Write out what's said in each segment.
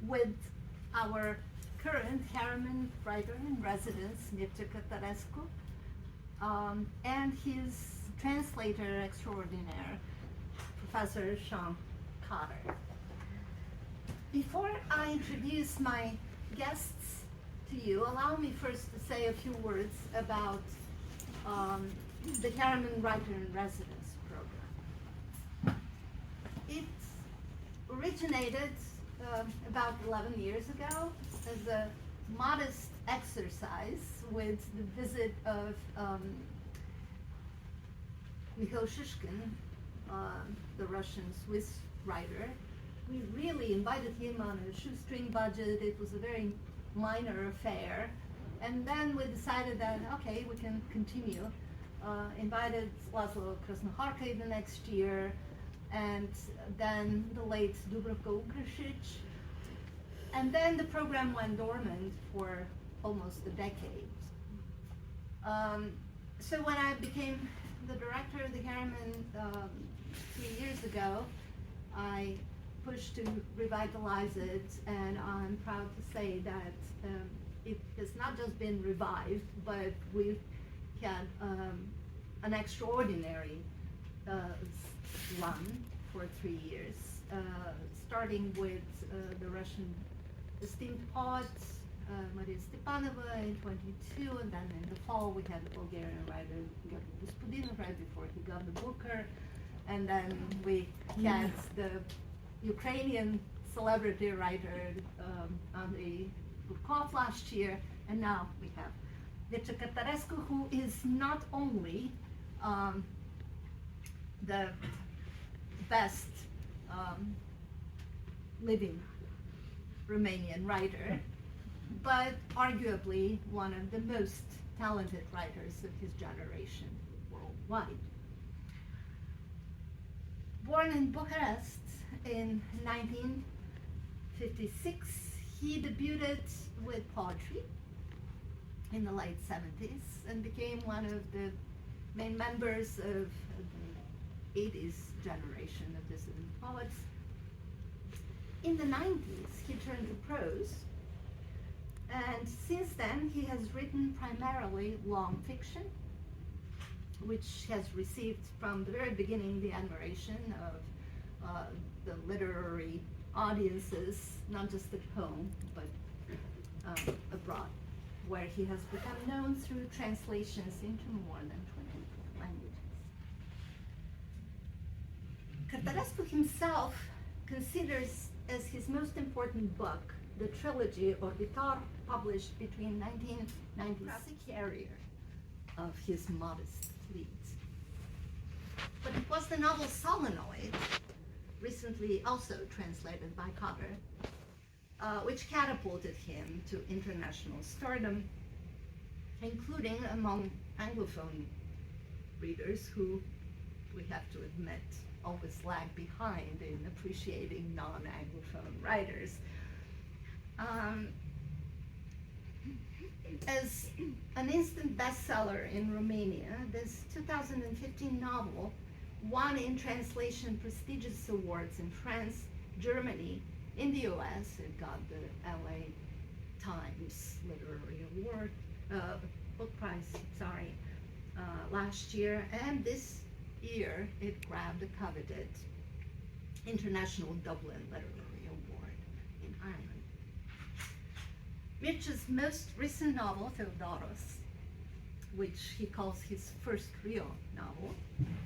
with our current Harriman writer in residence, Mircea Cartarescu, and his translator extraordinaire, Professor Sean Cotter. Before I introduce my guests to you, allow me first to say a few words about the Harriman Writer in Residence program. It originated about 11 years ago as a modest exercise with the visit of Mikhail Shishkin, the Russian-Swiss writer. We really invited him on a shoestring budget. It was a very minor affair. And then we decided that, okay, we can continue. Invited Laszlo Krasnoharka the next year, and then the late Dubravka Ukršić. And then the program went dormant for almost a decade. So when I became the director of the Harriman 3 years ago, I pushed to revitalize it, and I'm proud to say that it has not just been revived, but we've had an extraordinary run for 3 years, starting with the Russian esteemed poet Maria Stepanova in 22, and then in the fall we had the Bulgarian writer Gabriel Gospodinov right before he got the Booker, and then we had the Ukrainian celebrity writer Andrei Bicoa last year, and now we have Mircea Cartarescu, who is not only the best living Romanian writer, but arguably one of the most talented writers of his generation worldwide. Born in Bucharest in 1956, he debuted with poetry in the late 70s and became one of the main members of the 80s generation of dissident poets. In the 90s, he turned to prose, and since then he has written primarily long fiction, which has received from the very beginning the admiration of the literary audiences, not just at home, but abroad, where he has become known through translations into more than 20 languages. Cărtărescu himself considers as his most important book the trilogy Orbitor, published between 1996 carrier of his modest fleet. But it was the novel Solenoid, recently also translated by Cotter, which catapulted him to international stardom, including among Anglophone readers who, we have to admit, always lag behind in appreciating non-Anglophone writers. As an instant bestseller in Romania, this 2015 novel won in translation prestigious awards in France, Germany, in the US. It got the LA Times Literary Award, book prize, last year, and this year it grabbed the coveted International Dublin Literary Award in Ireland. Mircea's most recent novel, Theodoros, which he calls his first real novel,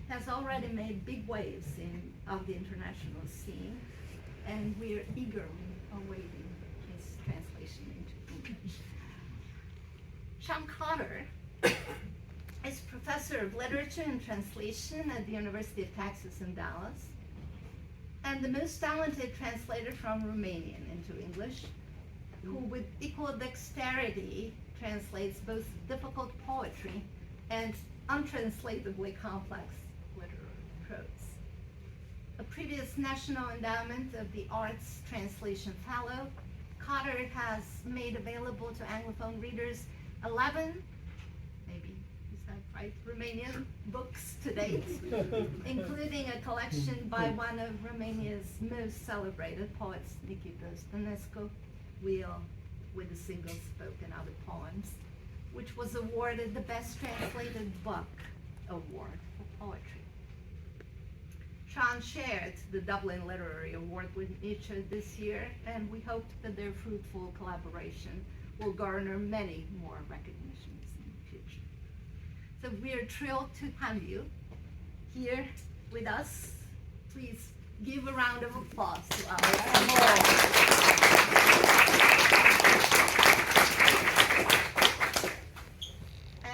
has already made big waves on the international scene, and we're eagerly awaiting his translation into English. Sean Cotter is professor of literature and translation at the University of Texas in Dallas, and the most talented translator from Romanian into English, who with equal dexterity translates both difficult poetry and untranslatably complex literary prose. A previous National Endowment of the Arts Translation Fellow, Cotter has made available to Anglophone readers 11, maybe he's right, Romanian books to date, including a collection by one of Romania's most celebrated poets, Cărtărescu, Wheel with a Single Spoke and Other Poems, which was awarded the Best Translated Book Award for Poetry. Sean shared the Dublin Literary Award with Mircea this year, and we hope that their fruitful collaboration will garner many more recognitions in the future. So we're thrilled to have you here with us. Please give a round of applause to our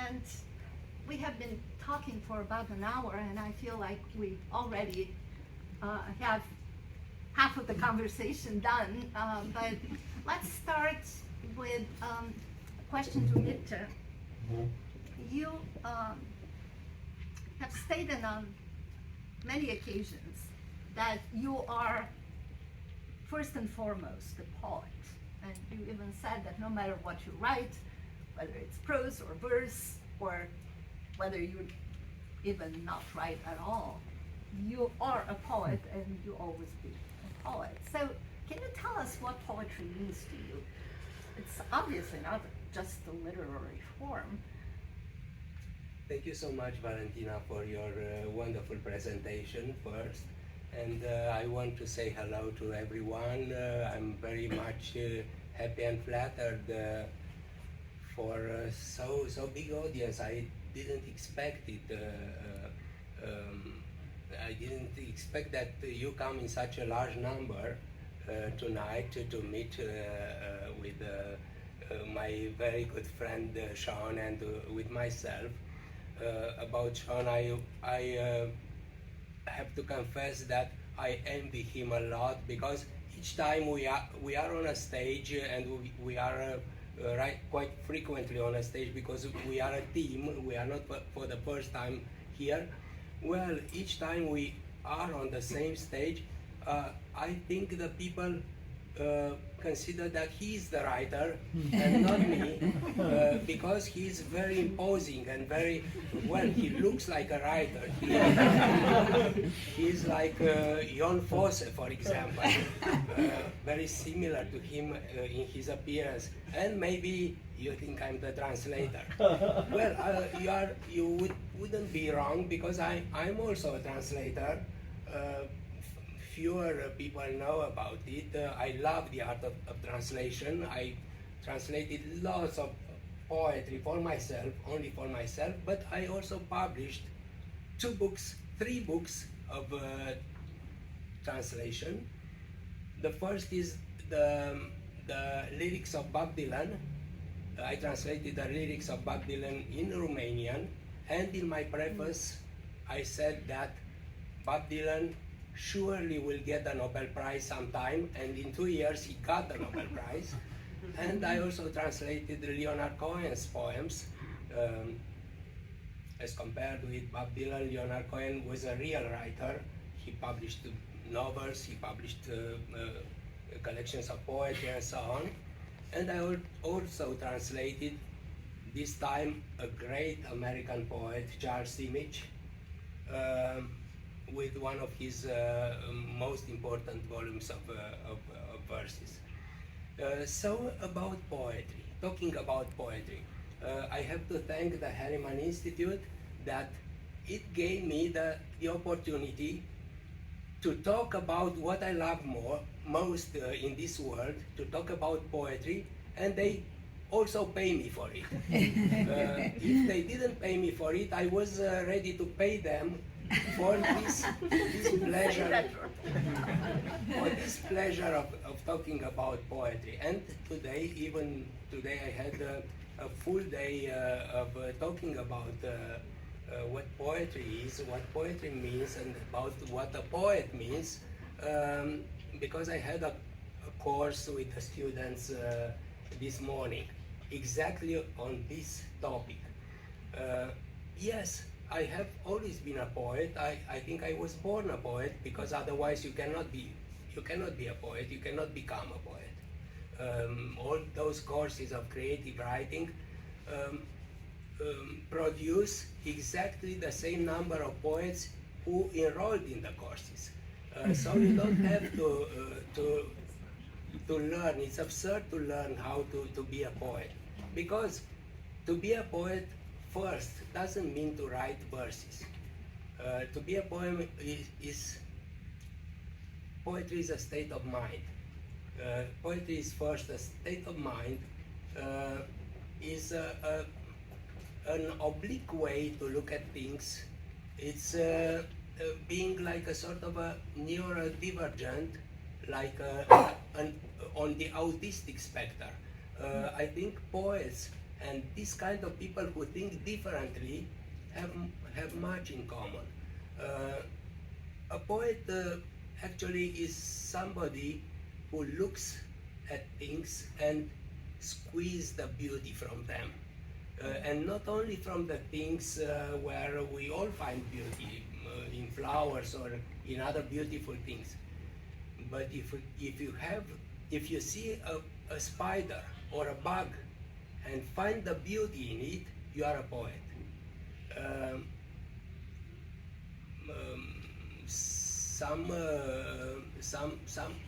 And we have been talking for about an hour, and I feel like we already have half of the conversation done, but let's start with a question to Mircea. You have stated on many occasions that you are first and foremost a poet, and you even said that no matter what you write, whether it's prose or verse, or whether you even not write at all, you are a poet and you always be a poet. So can you tell us what poetry means to you? It's obviously not just a literary form. Thank you so much, Valentina, for your wonderful presentation first. And I want to say hello to everyone. I'm very much happy and flattered for so big audience. I didn't expect it. I didn't expect that you come in such a large number tonight to meet with my very good friend Sean and with myself. About Sean, I have to confess that I envy him a lot, because each time we are on a stage, and we are quite frequently on a stage, because we are a team. We are not for the first time here. Well, each time we are on the same stage, I think the people consider that he's the writer and not me, because he's very imposing and very, well, he looks like a writer. He's like Jon Fosse, for example, very similar to him in his appearance. And maybe you think I'm the translator. Well, you wouldn't be wrong, because I'm also a translator. Fewer people know about it. I love the art of translation. I translated lots of poetry for myself, only for myself, but I also published 3 books of translation. The first is the lyrics of Bob Dylan. I translated the lyrics of Bob Dylan in Romanian, and in my preface I said that Bob Dylan surely will get the Nobel Prize sometime, and in 2 years he got the Nobel Prize. And I also translated Leonard Cohen's poems. As compared with Bob Dylan, Leonard Cohen was a real writer. He published novels, he published collections of poetry and so on. And I also translated, this time, a great American poet, Charles Simic, with one of his most important volumes of verses. So about poetry, talking about poetry, I have to thank the Harriman Institute that it gave me the opportunity to talk about what I love most in this world, to talk about poetry, and they also pay me for it. If they didn't pay me for it, I was ready to pay them for this pleasure of talking about poetry. And even today I had a full day of talking about what poetry is, what poetry means, and about what a poet means, because I had a course with the students this morning exactly on this topic. Yes, I have always been a poet. I think I was born a poet, because otherwise you cannot be a poet, you cannot become a poet. All those courses of creative writing produce exactly the same number of poets who enrolled in the courses. So you don't have to learn. It's absurd to learn how to be a poet, because to be a poet first doesn't mean to write verses. To be a poem poetry is a state of mind. Poetry is first a state of mind, is an oblique way to look at things. It's being like a sort of a neurodivergent, like on the autistic spectrum. I think poets and this kind of people who think differently have much in common. A poet actually is somebody who looks at things and squeeze the beauty from them. And not only from the things where we all find beauty, in flowers or in other beautiful things. But if you see a spider or a bug and find the beauty in it, you are a poet.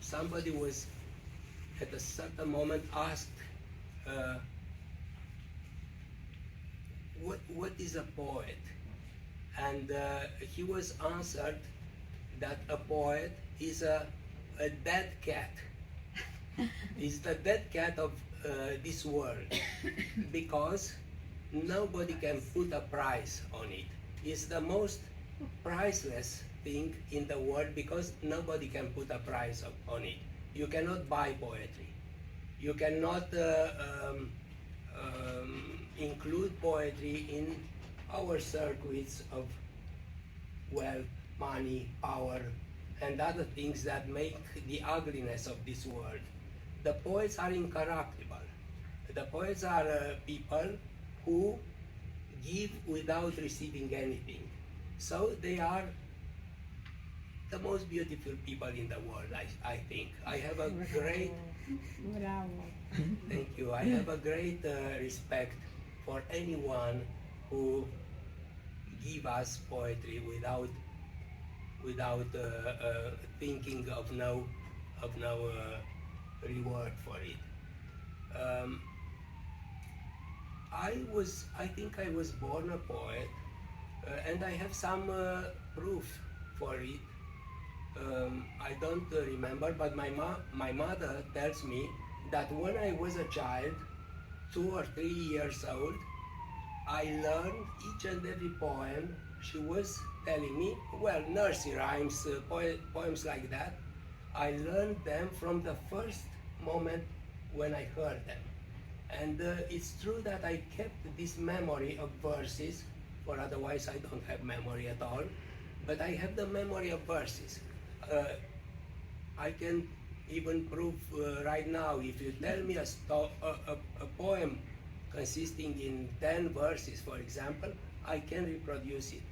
Somebody was at a certain moment asked, what is a poet? And he was answered that a poet is a dead cat. Is the dead cat of this world, because nobody can put a price on it. It's the most priceless thing in the world, because nobody can put a price on it. You cannot buy poetry. You cannot include poetry in our circuits of wealth, money, power, and other things that make the ugliness of this world. The poets are incorruptible. The poets are people who give without receiving anything. So they are the most beautiful people in the world, I think. I have a great, thank you, I have a great respect for anyone who give us poetry without thinking of no reward for it. I think I was born a poet, and I have some proof for it. I don't remember, but my mother tells me that when I was a child, 2 or 3 years old, I learned each and every poem. She was telling me, well, nursery rhymes, poems like that. I learned them from the first moment when I heard them. And it's true that I kept this memory of verses, for otherwise I don't have memory at all, but I have the memory of verses. I can even prove right now, if you tell me a poem consisting in 10 verses, for example, I can reproduce it.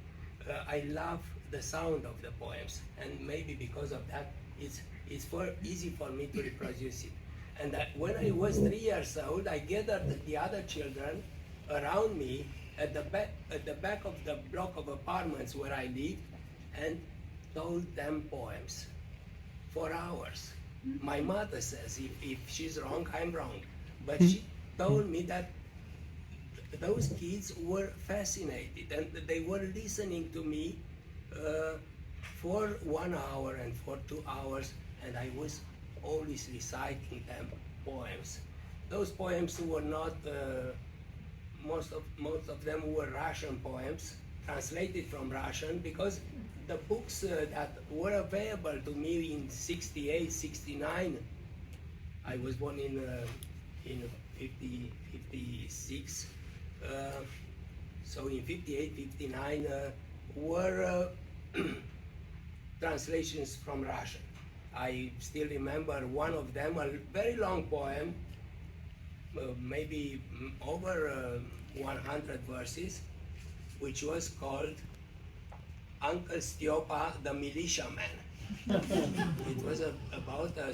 I love the sound of the poems, and maybe because of that, it's easy for me to reproduce it. And when I was 3 years old, I gathered the other children around me at the back of the block of apartments where I lived, and told them poems for hours. My mother says if she's wrong, I'm wrong. But she told me that those kids were fascinated, and they were listening to me for 1 hour and for 2 hours, and I was always reciting them poems. Those poems were not, most of them were Russian poems, translated from Russian, because the books that were available to me in 68, 69, I was born in 56, so in 58, 59 were translations from Russian. I still remember one of them, a very long poem, maybe over 100 verses, which was called Uncle Stiopa the Militiaman. It was about a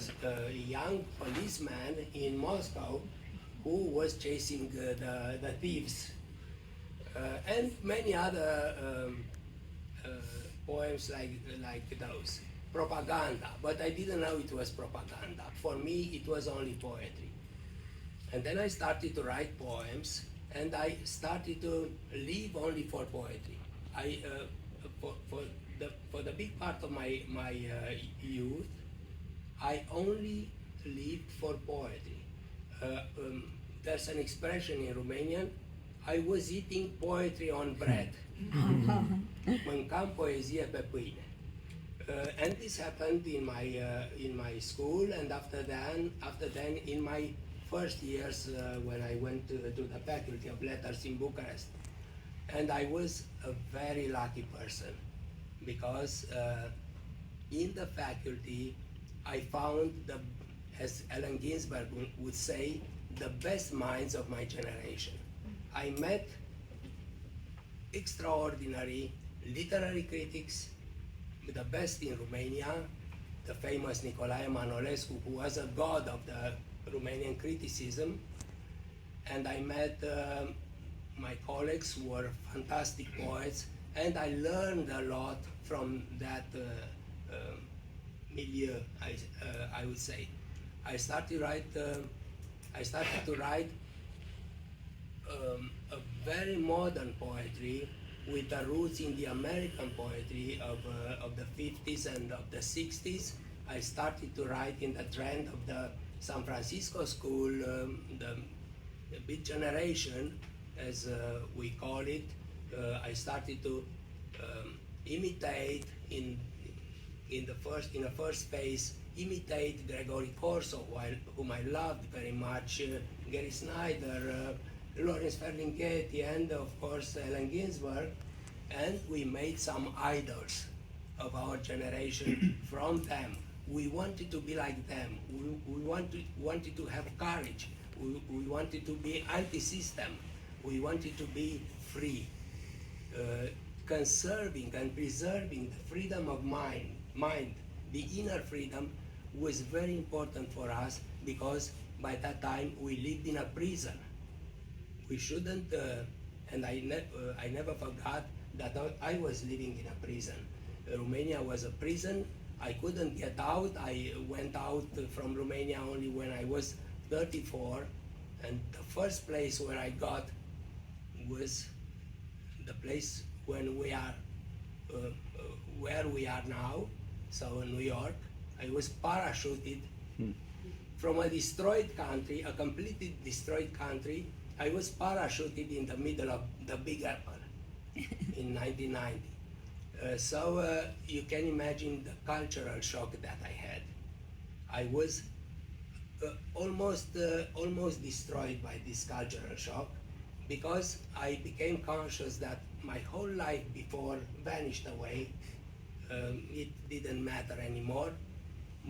young policeman in Moscow who was chasing the thieves. and many other poems like those. Propaganda, but I didn't know it was propaganda. For me, it was only poetry. And then I started to write poems, and I started to live only for poetry. For the big part of my youth, I only lived for poetry. There's an expression in Romanian, I was eating poetry on bread. Mâncam poezie pe pâine. And this happened in my school, and after then in my first years when I went to the Faculty of Letters in Bucharest. And I was a very lucky person, because in the faculty I found, as Allen Ginsberg would say, the best minds of my generation. I met extraordinary literary critics, the best in Romania, the famous Nicolae Manolescu, who was a god of the Romanian criticism, and I met my colleagues who were fantastic poets, and I learned a lot from that milieu, I would say. I started to write a very modern poetry with the roots in the American poetry of the 50s and of the 60s. I started to write in the trend of the San Francisco school, the Beat generation, as we call it. I started to imitate in the first phase, imitate Gregory Corso, whom I loved very much, Gary Snyder, Lawrence Ferlinghetti, and of course Allen Ginsberg, and we made some idols of our generation from them. We wanted to be like them. We wanted to have courage. We wanted to be anti-system. We wanted to be free, conserving and preserving the freedom of mind. The inner freedom was very important for us, because by that time we lived in a prison. We shouldn't, and I never forgot that I was living in a prison. Romania was a prison. I couldn't get out. I went out from Romania only when I was 34, and the first place where I got was the place when we are, where we are now, so in New York. I was parachuted from a destroyed country, a completely destroyed country. I was parachuted in the middle of the Big Apple in 1990. So you can imagine the cultural shock that I had. I was almost destroyed by this cultural shock, because I became conscious that my whole life before vanished away. It didn't matter anymore,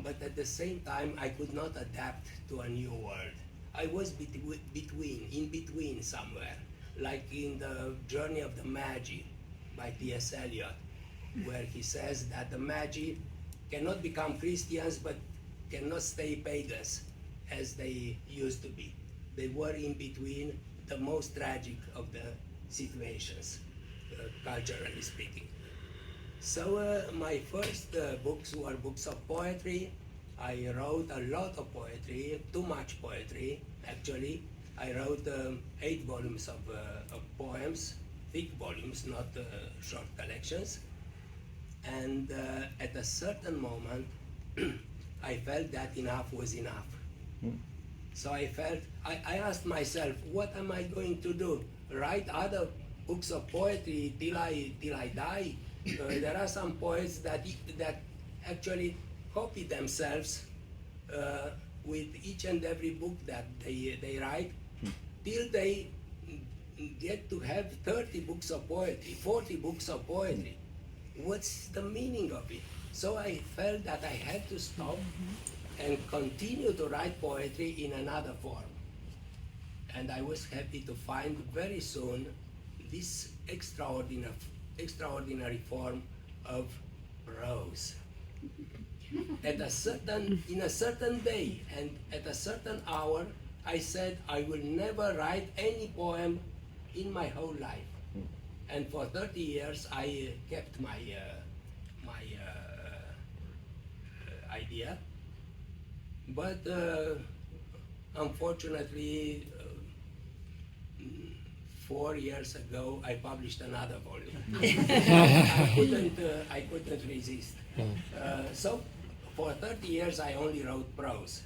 but at the same time I could not adapt to a new world. I was in between somewhere, like in the Journey of the Magi by T.S. Eliot, where he says that the Magi cannot become Christians but cannot stay pagans as they used to be. They were in between, the most tragic of the situations, culturally speaking. So my first books were books of poetry. I wrote a lot of poetry, too much poetry actually. I wrote 8 volumes of poems, thick volumes, not short collections. And at a certain moment, I felt that enough was enough. So I asked myself, what am I going to do? Write other books of poetry till I die? There are some poets that actually copy themselves with each and every book that they write, till they get to have 30 books of poetry, 40 books of poetry. What's the meaning of it? So I felt that I had to stop and continue to write poetry in another form. And I was happy to find very soon this extraordinary form of prose. In a certain day and at a certain hour, I said I will never write any poem in my whole life. And for 30 years, I kept my idea. But unfortunately, 4 years ago, I published another volume. I couldn't resist. So for 30 years, I only wrote prose.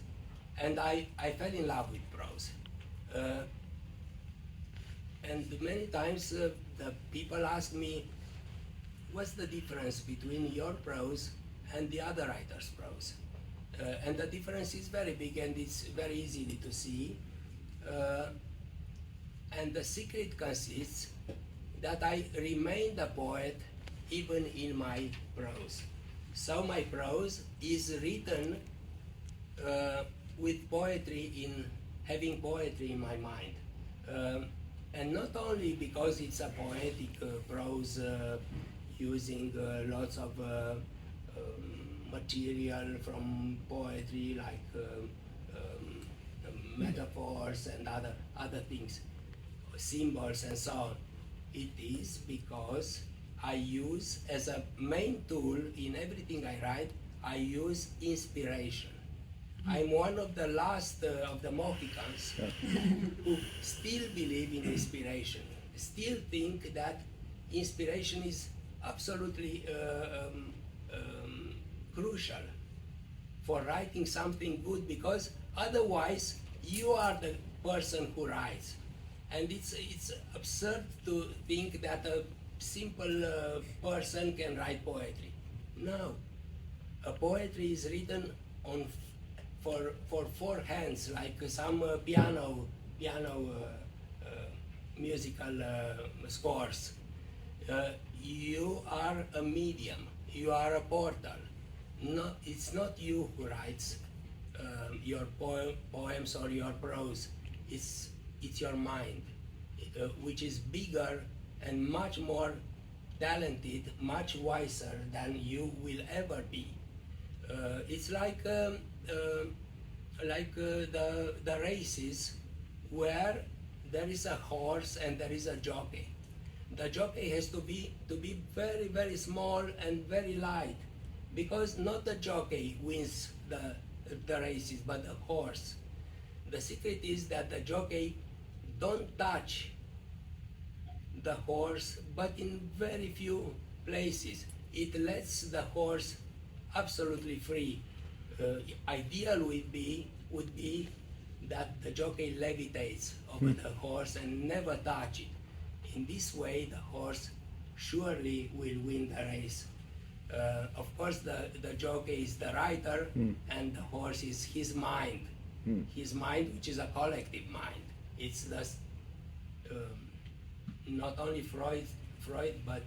And I fell in love with prose. And many times the people ask me, what's the difference between your prose and the other writer's prose? And the difference is very big, and it's very easy to see. And the secret consists that I remain the poet even in my prose. So my prose is written with poetry having poetry in my mind. And not only because it's a poetic prose using lots of material from poetry like metaphors and other things, symbols and so on. It is because I use as a main tool in everything I write, I use inspiration. I'm one of the last of the Mohicans who still believe in inspiration, still think that inspiration is absolutely crucial for writing something good, because otherwise you are the person who writes. And it's absurd to think that a simple person can write poetry. No, a poetry is written for four hands, like some piano musical scores. You are a medium, you are a portal. No, it's not you who writes your poems or your prose. It's your mind, which is bigger and much more talented, much wiser than you will ever be. It's like the races where there is a horse and there is a jockey. The jockey has to be very, very small and very light, because not the jockey wins the races, but the horse. The secret is that the jockey don't touch the horse, but in very few places. It lets the horse absolutely free. Ideal would be that the jockey levitates over the horse and never touch it. In this way, the horse surely will win the race. Of course, the jockey is the writer, and the horse is his mind. His mind, which is a collective mind. It's the not only Freud, but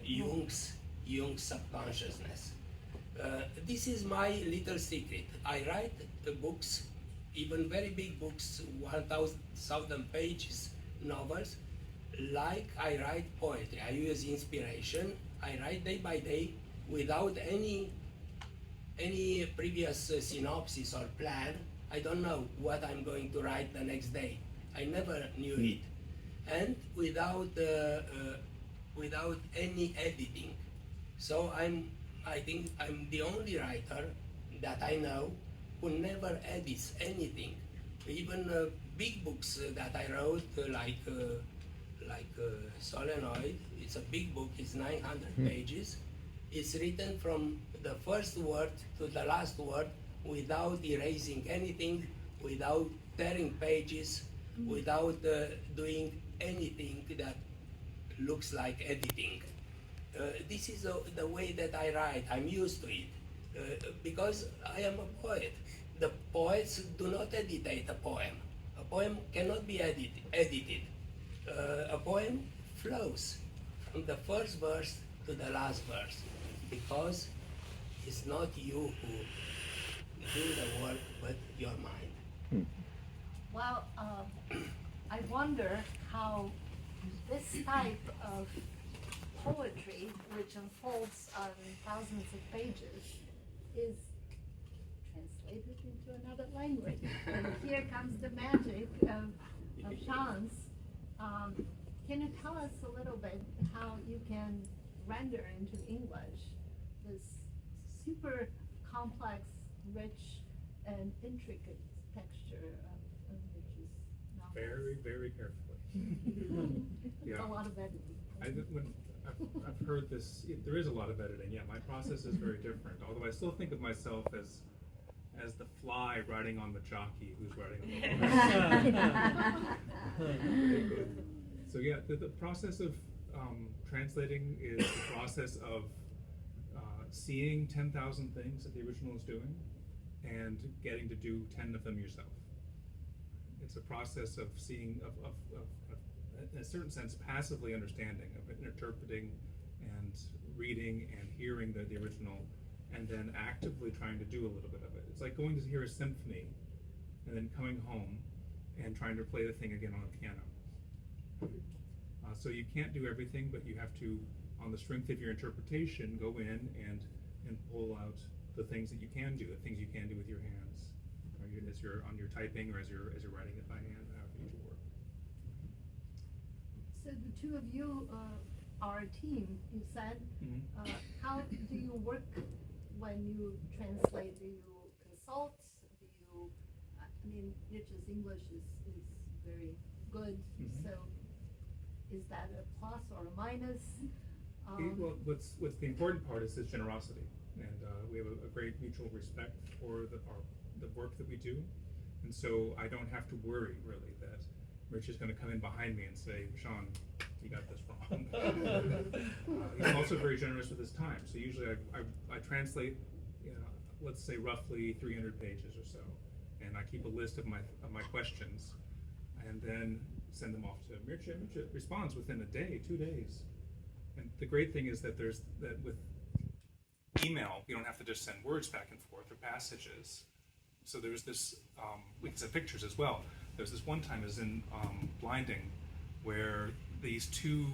Jung's subconsciousness. This is my little secret. I write books, even very big books, 1,000 pages novels, like I write poetry. I use inspiration. I write day by day without any previous synopsis or plan. I don't know what I'm going to write the next day. I never knew it. And without any editing. So I think I'm the only writer that I know who never edits anything. Even big books that I wrote, like Solenoid, it's a big book, it's 900 pages. It's written from the first word to the last word without erasing anything, without tearing pages, without doing anything that looks like editing. This is the way that I write. I'm used to it because I am a poet. The poets do not edit a poem. A poem cannot be edited. A poem flows from the first verse to the last verse, because it's not you who do the work, but your mind. Well, I wonder how this type of poetry, which unfolds on thousands of pages, is translated into another language. And here comes the magic of Sean's. Can you tell us a little bit how you can render into English this super complex, rich, and intricate texture of Mircea's novels? Very, very carefully. It's a lot of editing. I've heard this. There is a lot of editing. Yeah, my process is very different. Although I still think of myself as the fly riding on the jockey who's riding on the horse. So yeah, the process of translating is the process of seeing 10,000 things that the original is doing and getting to do 10 of them yourself. It's a process of seeing, of in a certain sense, passively understanding, of interpreting and reading and hearing the original, and then actively trying to do a little bit of it. It's like going to hear a symphony and then coming home and trying to play the thing again on a piano. So you can't do everything, but you have to, on the strength of your interpretation, go in and pull out the things that you can do, the things you can do with your hands, or as you're on your typing, or as you're writing it by hand, however you work. So the two of you are a team, you said. Mm-hmm. How do you work when you translate? Do you consult? Do you, I mean, Mircea's English is very good, Mm-hmm. so is that a plus or a minus? Well, what's the important part is his generosity, and we have a great mutual respect for the work that we do, and so I don't have to worry really that Mircea's going to come in behind me and say, Sean, you got this wrong. He's also very generous with his time, so usually I translate, let's say roughly 300 pages or so, and I keep a list of my questions, and then send them off to Mircea. Mircea responds within a day, 2 days. And the great thing is that with email, you don't have to just send words back and forth or passages. So there's this, we can send pictures as well. There's this one time is in Blinding, where these two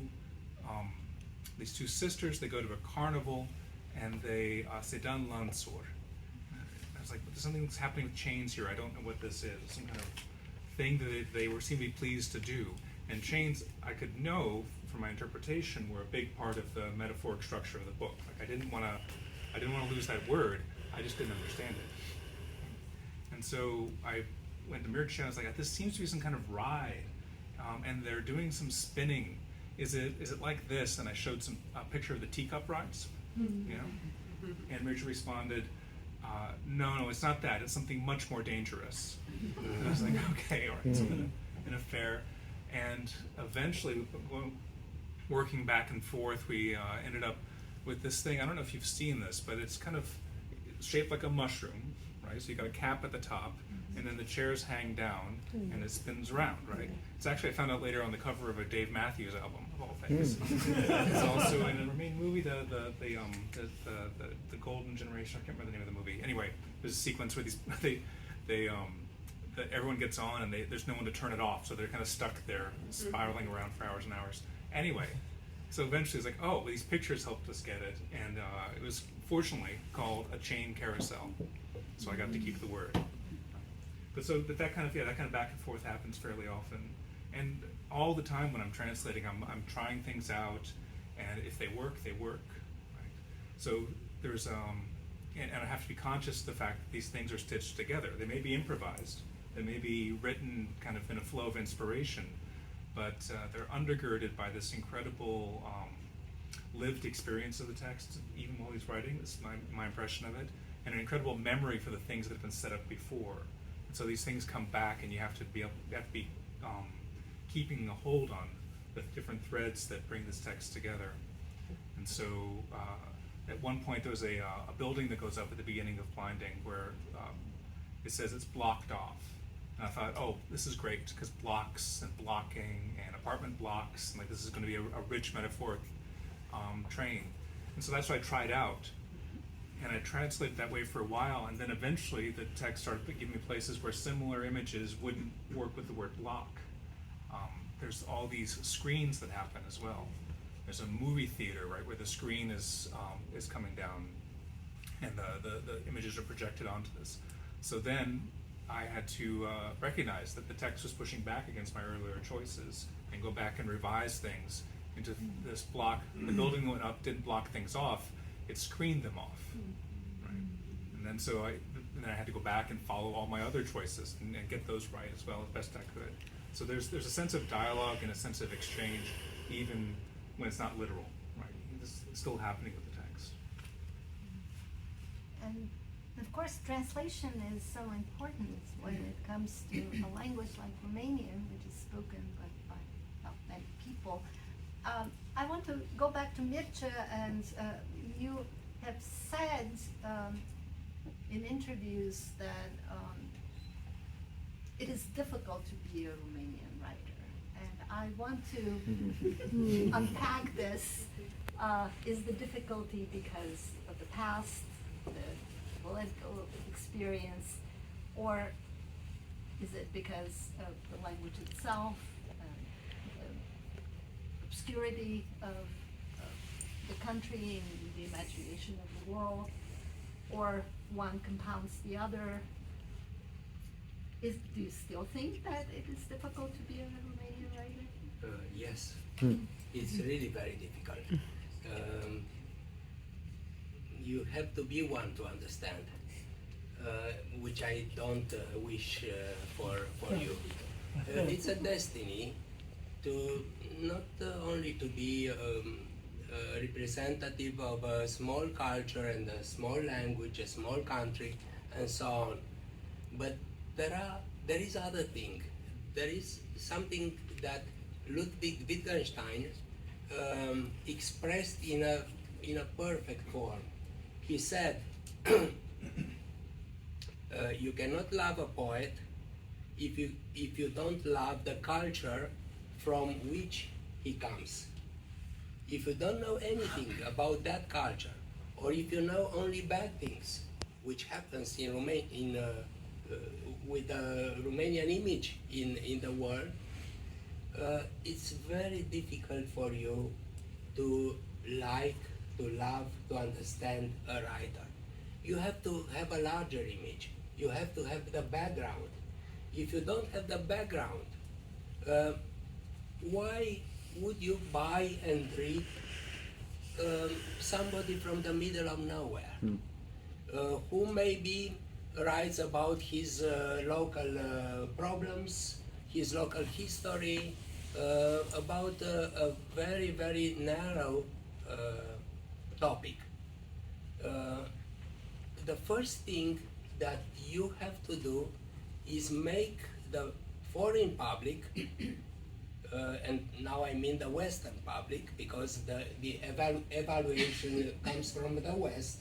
sisters, they go to a carnival, and they se dan lansor. I was like, there's something that's happening with chains here. I don't know what this is. Some kind of thing that they seem to be pleased to do. And chains, I could know from my interpretation, were a big part of the metaphoric structure of the book. Like I didn't want to lose that word. I just didn't understand it. And so I went to Mircea. I was like, this seems to be some kind of ride, and they're doing some spinning. Is it like this? And I showed a picture of the teacup rides, And Mircea responded, no, it's not that. It's something much more dangerous. And I was like, okay, all right. So in a fair, and eventually, working back and forth, we ended up with this thing. I don't know if you've seen this, but it's kind of shaped like a mushroom, right? So you got a cap at the top, and then the chairs hang down, and it spins around, right? It's actually, I found out later, on the cover of a Dave Matthews album, of all things. It's also in a Romanian movie, the Golden Generation. I can't remember the name of the movie. Anyway, there's a sequence where everyone gets on, and there's no one to turn it off, so they're kind of stuck there, spiraling around for hours and hours. Anyway, so eventually it's like, oh, these pictures helped us get it, and it was fortunately called a chain carousel, so I got to keep the word. But so that kind of back and forth happens fairly often, and all the time when I'm translating, I'm trying things out, and if they work, they work. Right? So there's and I have to be conscious of the fact that these things are stitched together. They may be improvised, they may be written kind of in a flow of inspiration, but they're undergirded by this incredible lived experience of the text, even while he's writing. This is my impression of it, and an incredible memory for the things that have been set up before. And so these things come back, and you have to be keeping a hold on the different threads that bring this text together. And so at one point there was a building that goes up at the beginning of Blinding where it says it's blocked off. And I thought, oh, this is great, because blocks and blocking and apartment blocks, and like this is going to be a rich metaphoric train. And so that's what I tried out. And I translated that way for a while, and then eventually the text started giving me places where similar images wouldn't work with the word block. There's all these screens that happen as well. There's a movie theater, right, where the screen is coming down, and the images are projected onto this. So then I had to recognize that the text was pushing back against my earlier choices and go back and revise things into this block. The building went up, didn't block things off, it screened them off. Right? And then I had to go back and follow all my other choices and get those right as well as best I could. So there's a sense of dialogue and a sense of exchange, even when it's not literal. Right? It's still happening with the text. And of course, translation is so important when it comes to a language like Romanian, which is spoken by not many people. I want to go back to Mircea, and you have said in interviews that it is difficult to be a Romanian writer, and I want to unpack this. Is the difficulty because of the past, the political experience, or is it because of the language itself, the obscurity of the country and the imagination of the world, or one compounds the other? Do you still think that it is difficult to be a Romanian writer? Yes, it's really very difficult. You have to be one to understand, which I don't wish for you. It's a destiny to not only to be a representative of a small culture and a small language, a small country, and so on, but there is other thing. There is something that Ludwig Wittgenstein expressed in a perfect form. He said, you cannot love a poet if you don't love the culture from which he comes. If you don't know anything about that culture, or if you know only bad things, which happens with the Romanian image in the world, it's very difficult for you to like, to love, to understand a writer. You have to have a larger image. You have to have the background. If you don't have the background, why would you buy and read somebody from the middle of nowhere, who maybe writes about his local problems, his local history, about a very, very narrow topic? The first thing that you have to do is make the foreign public, and now I mean the Western public, because the evaluation comes from the West,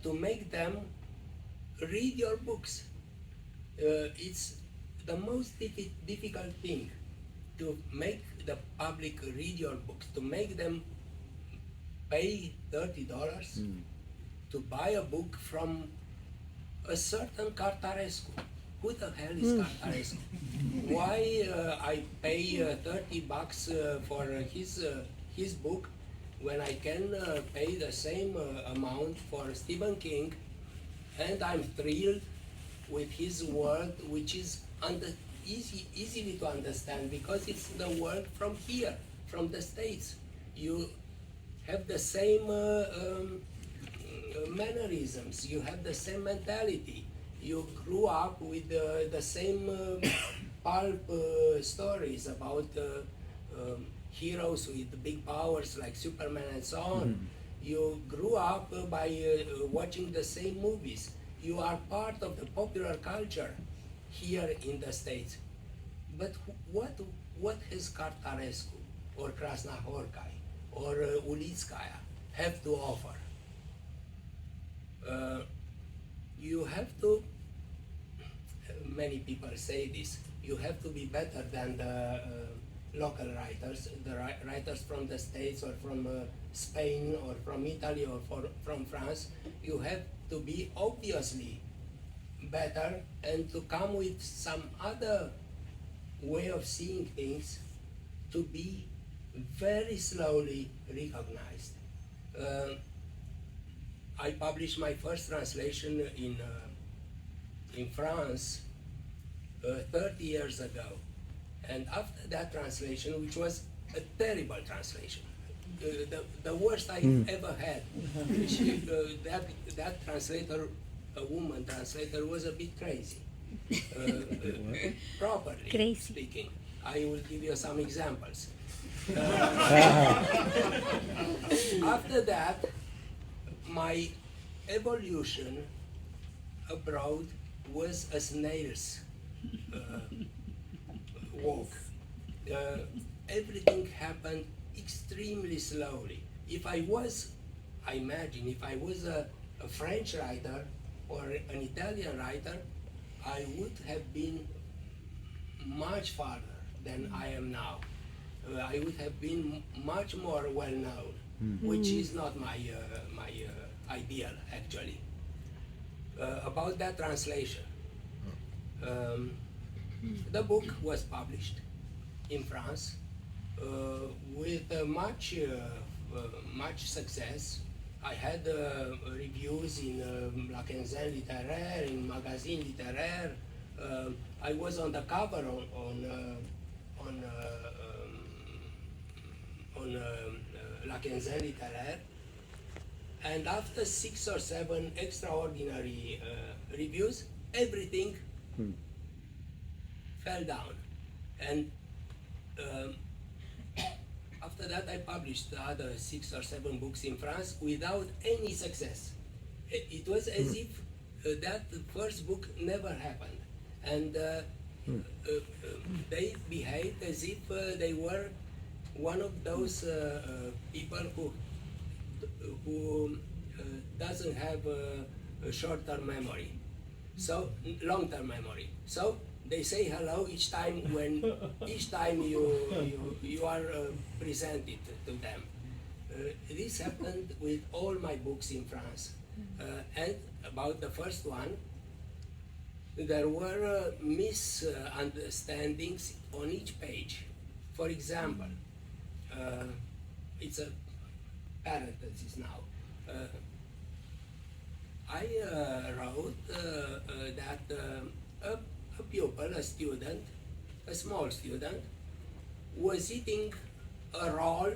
to make them read your books. It's the most difficult thing, to make the public read your books, to make them pay $30 to buy a book from a certain Cărtărescu. Who the hell is Cărtărescu? Why I pay $30 for his book when I can pay the same amount for Stephen King, and I'm thrilled with his world, which is easily to understand because it's the world from here, from the States. You have the same mannerisms, you have the same mentality. You grew up with the same pulp stories about heroes with big powers like Superman and so on. You grew up by watching the same movies. You are part of the popular culture here in the States. But what has Cărtărescu or Crasnahorkai or Ulitskaya have to offer? You have to, many people say this, you have to be better than the local writers, the writers from the States or from Spain or from Italy or from France. You have to be obviously better and to come with some other way of seeing things to be very slowly recognized. I published my first translation in in France 30 years ago. And after that translation, which was a terrible translation, the worst I ever had, that translator, a woman translator, was a bit crazy. Properly Crazy. speaking. I will give you some examples. After that, my evolution abroad was a snail's walk. Everything happened extremely slowly. If I was, I imagine, if I was a French writer or an Italian writer, I would have been much farther than I am now. I would have been much more well known, which is not my ideal actually. About that translation, the book was published in France with much success. I had reviews in La Quinzaine Littéraire, in Magazine Littéraire. I was on the cover on La Quinzaine Littéraire. And after 6 or 7 extraordinary reviews, everything fell down. And after that, I published the other 6 or 7 books in France without any success. It was as if that first book never happened. And they behaved as if they were one of those people who doesn't have a short-term memory, so long-term memory. So they say hello each time you are presented to them. This happened with all my books in France. And about the first one, there were misunderstandings on each page. For example, it's a parenthesis now. I wrote that a pupil, a student, a small student, was eating a roll,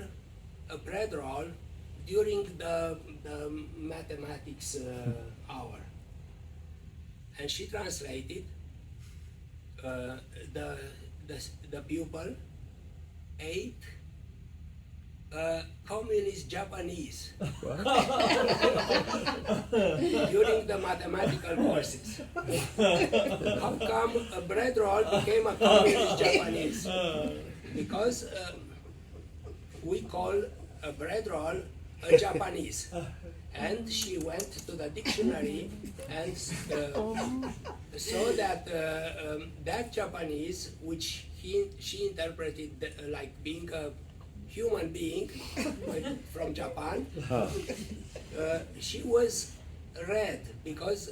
a bread roll, during the mathematics hour. And she translated the pupil ate communist Japanese during the mathematical courses. How come a bread roll became a communist Japanese? Because we call a bread roll a Japanese. And she went to the dictionary and saw that that Japanese, which she interpreted like being a human being from Japan, she was red because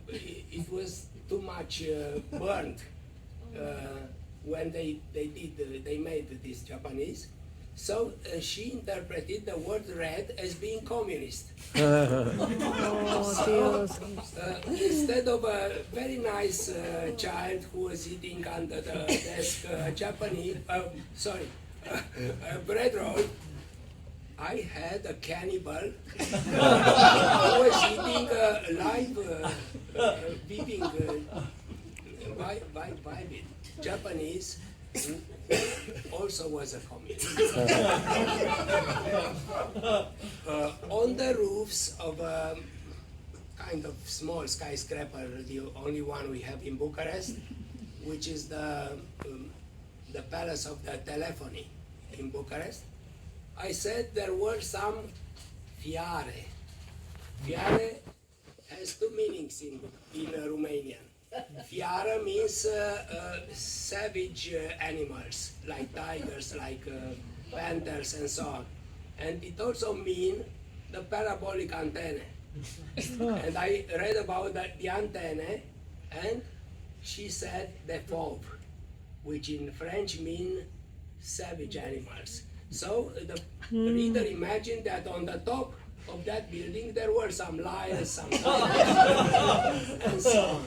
it was too much burnt when they made this Japanese. So she interpreted the word red as being communist. Instead of a very nice child who was eating under the desk bread roll, I had a cannibal who was eating live, living, vivid Japanese, who also was a communist. On the roofs of a kind of small skyscraper, the only one we have in Bucharest, which is the Palace of the Telephony in Bucharest, I said there were some fiare. Fiare has two meanings in Romanian. Fiara means savage animals, like tigers, like panthers and so on. And it also means the parabolic antennae. And I read about the antennae, and she said the fauve, which in French means savage animals. So the reader imagined that on the top of that building, there were some liars, some liars, and so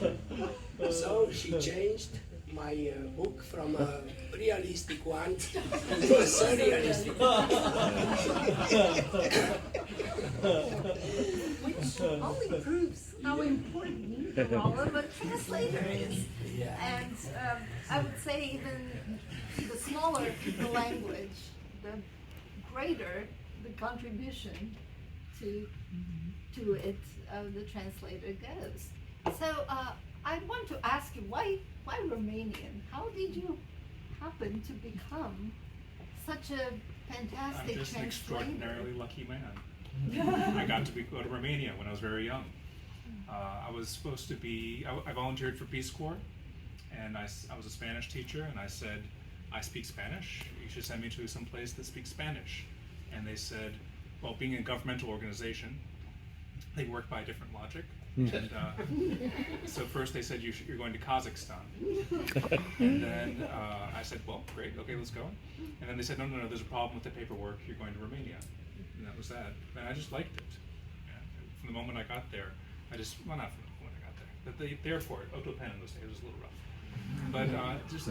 on. So she changed my book from a realistic one to a surrealistic one. Which only proves how important the role of a translator is. Yeah. And I would say even the smaller the language, the greater the contribution to it the translator goes. So I want to ask you, why Romanian? How did you happen to become such a fantastic I'm just an translator? extraordinarily lucky man. I got to go to Romania when I was very young. I was supposed to be, I volunteered for Peace Corps, and I was a Spanish teacher, and I said, I speak Spanish, you should send me to some place that speaks Spanish. And they said, well, being a governmental organization, they work by a different logic. And so first they said, you're going to Kazakhstan. And then I said, well, great, okay, let's go. And then they said, no, there's a problem with the paperwork, you're going to Romania. And that was that. And I just liked it. Yeah. From the moment I got there, not from the moment I got there, but the airport, Otopen in those days was a little rough. But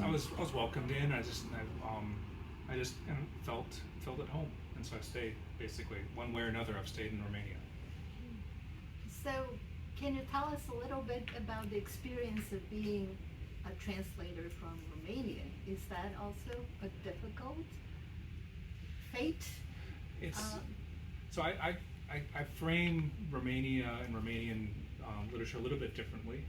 I was welcomed in. I just kind of felt at home, and so I stayed. Basically, one way or another, I've stayed in Romania. So, can you tell us a little bit about the experience of being a translator from Romanian? Is that also a difficult fate? It's so I frame Romania and Romanian literature a little bit differently.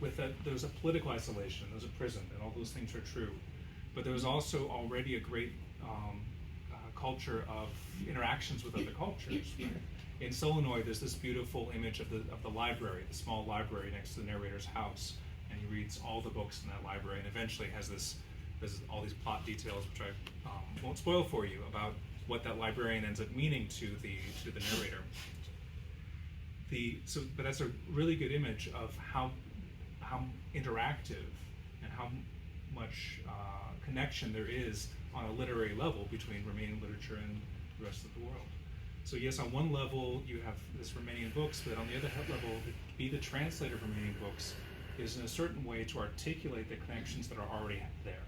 There was a political isolation, there was a prison, and all those things are true. But there was also already a great culture of interactions with other cultures. Right? In Solenoid, there's this beautiful image of the library, the small library next to the narrator's house, and he reads all the books in that library, and eventually there's all these plot details, which I won't spoil for you, about what that librarian ends up meaning to the narrator. But that's a really good image of how interactive and how much connection there is on a literary level between Romanian literature and the rest of the world. So yes, on one level you have this Romanian books, but on the other level, to be the translator of Romanian books is in a certain way to articulate the connections that are already there,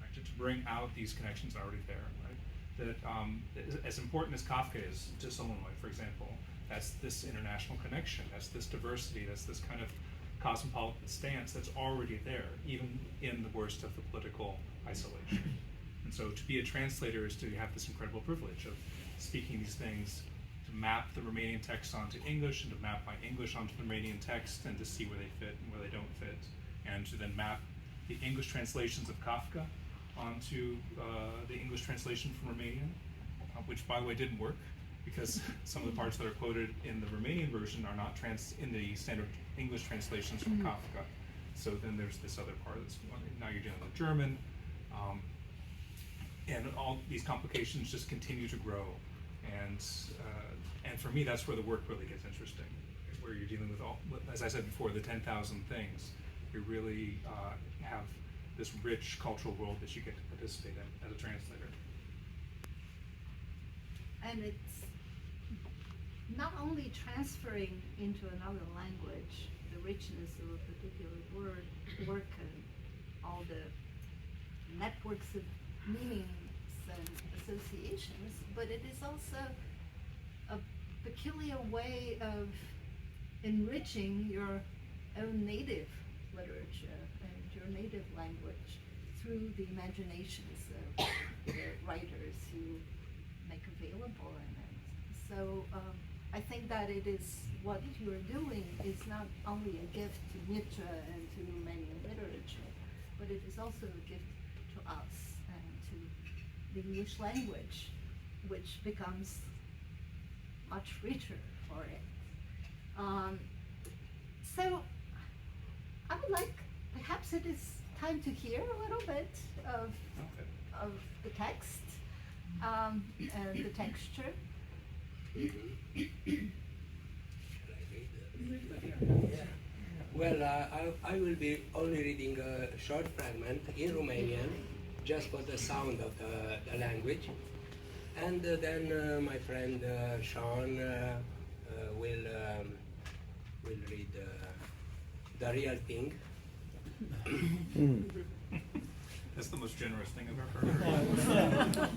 right? To bring out these connections that are already there, right? That as important as Kafka is to Solenoid, for example, that's this international connection, that's this diversity, that's this kind of cosmopolitan stance that's already there, even in the worst of the political isolation. And so to be a translator is to have this incredible privilege of speaking these things, to map the Romanian text onto English, and to map my English onto the Romanian text, and to see where they fit and where they don't fit, and to then map the English translations of Kafka onto the English translation from Romanian, which by the way didn't work, because some of the parts that are quoted in the Romanian version are not in the standard English translations from Kafka. So then there's this other part that's, now you're dealing with German, and all these complications just continue to grow. And for me, that's where the work really gets interesting, where you're dealing with as I said before, the 10,000 things. You really have this rich cultural world that you get to participate in as a translator. And it's not only transferring into another language the richness of a particular work and all the networks of meanings and associations, but it is also a peculiar way of enriching your own native literature and your native language through the imaginations of the writers who make available in it. So I think that it is, what you are doing is not only a gift to Nietzsche and to Romanian literature, but it is also a gift to us and to the English language, which becomes much richer for it. So I would like, perhaps it is time to hear a little bit of the text and the texture. Yeah. Well, I will be only reading a short fragment in Romanian, just for the sound of the language. And then my friend Sean will read the real thing. That's the most generous thing I've ever heard.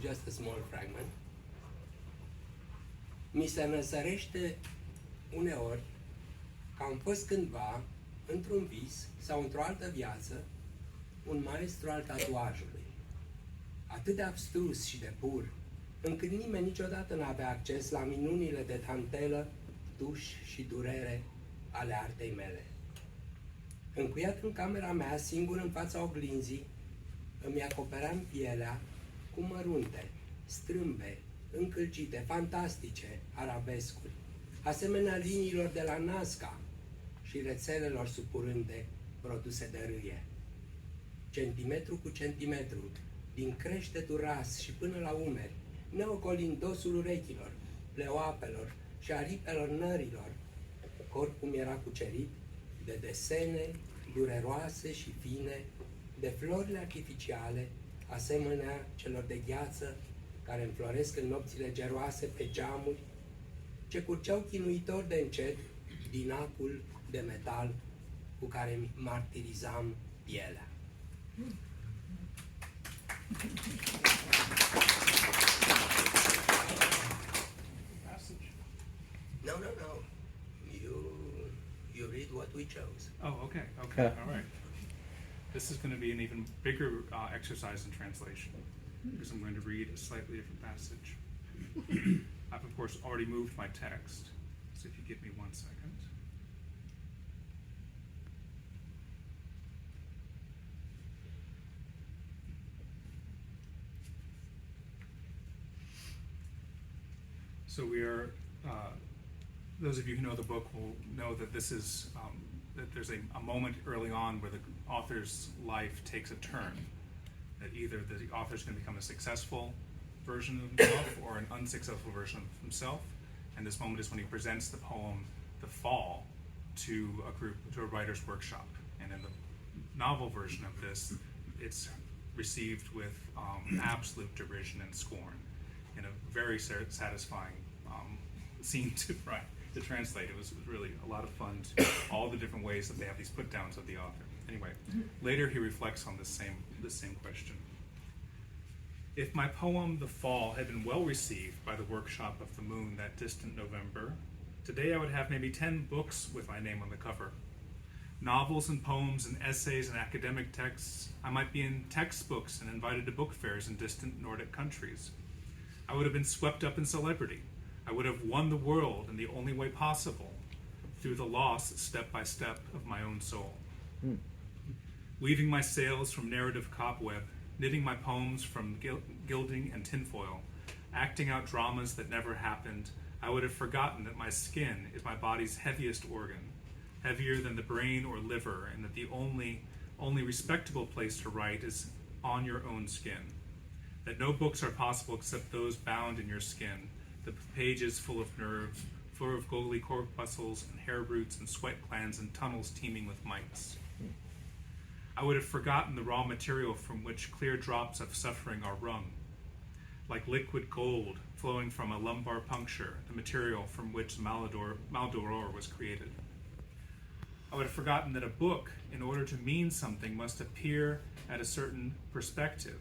Just a small fragment. Mi se năsărește uneori că am fost cândva, într-un vis sau într-o altă viață, un maestru al tatuajului. Atât de abstrus și de pur, încât nimeni niciodată n-avea acces la minunile de tantelă, tuș și durere ale artei mele. Încuiat în camera mea, singur în fața oglinzii, îmi acopeream pielea cu mărunte, strâmbe, încălcite, fantastice, arabescuri, asemenea liniilor de la Nazca și rețelelor supurânde produse de râie. Centimetru cu centimetru, din creștetul ras și până la umeri, neocolind dosul urechilor, pleoapelor și aripelor nărilor, corpul mi era cucerit de desene dureroase și fine, de florile artificiale, asemenea celor de gheață care înfloresc în nopțile geroase pe geamuri, ce curgeau chinuitor de încet din acul de metal cu care martirizam pielea. No. You read what we chose. Oh, okay, all right. This is going to be an even bigger exercise in translation, because I'm going to read a slightly different passage. I've, of course, already moved my text, so if you give me 1 second. So we are, those of you who know the book will know that this is, that there's a moment early on where the author's life takes a turn. That either the author's going to become a successful version of himself or an unsuccessful version of himself. And this moment is when he presents the poem, The Fall, to a writer's workshop. And in the novel version of this, it's received with absolute derision and scorn in a very satisfying scene to translate. It was really a lot of fun to all the different ways that they have these put downs of the author. Anyway, later he reflects on this same question. If my poem, The Fall, had been well received by the workshop of the Moon that distant November, today I would have maybe 10 books with my name on the cover. Novels and poems and essays and academic texts. I might be in textbooks and invited to book fairs in distant Nordic countries. I would have been swept up in celebrity. I would have won the world in the only way possible, through the loss, step by step, of my own soul. Weaving my sails from narrative cobweb, knitting my poems from gilding and tinfoil, acting out dramas that never happened, I would have forgotten that my skin is my body's heaviest organ, heavier than the brain or liver, and that the only respectable place to write is on your own skin. That no books are possible except those bound in your skin, the pages full of nerves, full of googly corpuscles and hair roots and sweat glands and tunnels teeming with mites. I would have forgotten the raw material from which clear drops of suffering are wrung, like liquid gold flowing from a lumbar puncture, the material from which Maldoror was created. I would have forgotten that a book, in order to mean something, must appear at a certain perspective.